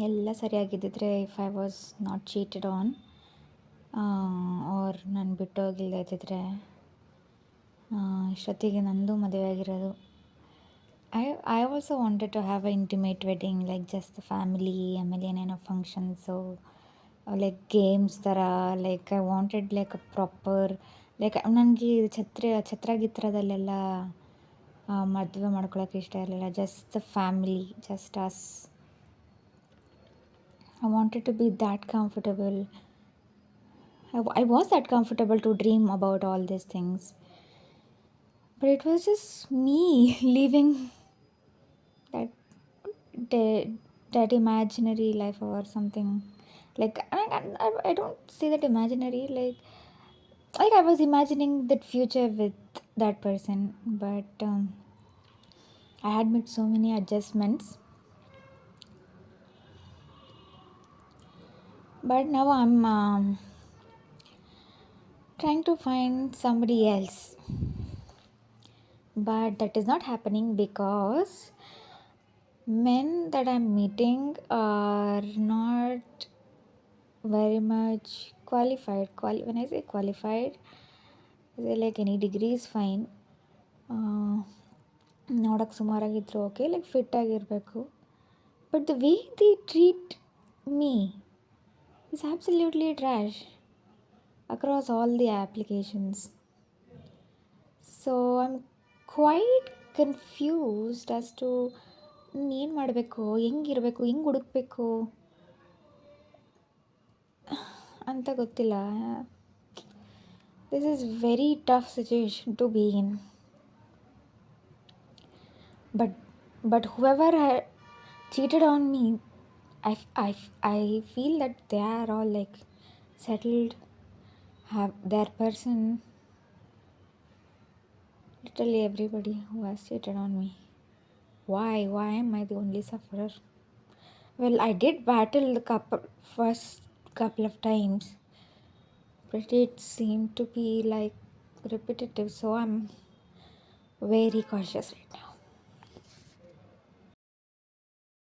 ಎಲ್ಲ ಸರಿಯಾಗಿದ್ದಿದ್ರೆ, if I was not cheated on or ನಾನು ಬಿಟ್ಟೋಗಿಲ್ಲದೆ ಇದ್ದಿದ್ರೆ ಇಷ್ಟೊತ್ತಿಗೆ ನಂದು ಮದುವೆ ಆಗಿರೋದು. I also wanted to have a intimate wedding, like just the family, ಆಮೇಲೆ ಏನೇನೋ ಫಂಕ್ಷನ್ಸು, ಲೈಕ್ ಗೇಮ್ಸ್ ಥರ. Like I wanted like a proper, like ನನಗೆ ಛತ್ರ ಗಿತ್ರದಲ್ಲೆಲ್ಲ ಮದುವೆ ಮಾಡ್ಕೊಳಕ್ಕೆ ಇಷ್ಟ ಇರಲಿಲ್ಲ. Just the family, just us. I wanted to be that comfortable. I was that comfortable to dream about all these things. But it was just me living that that imaginary life or something. Like I don't say that imaginary. Like I was imagining that future with that person, but I had made so many adjustments. But now I'm trying to find somebody else. But that is not happening because men that I'm meeting are not very much qualified. When I say qualified, they like any degree is fine. ನೋಡೋಕ್ಕೆ ಸುಮಾರಾಗಿದ್ರು okay, like fit ಆಗಿರಬೇಕು. But the way they treat me is absolutely trash across all the applications. So I'm quite confused as to ಏನು ಮಾಡಬೇಕು, ಹೆಂಗಿರಬೇಕು, ಹೆಂಗೆ ಹುಡುಕಬೇಕು ಅಂತ ಗೊತ್ತಿಲ್ಲ. This is very tough situation to be in. But whoever had cheated on me, I feel that they are all like settled, have their person. Literally everybody who has cheated on me. Why am I the only sufferer? Well, I did battle the first couple of times, but it seemed to be like repetitive, so I'm very cautious right now.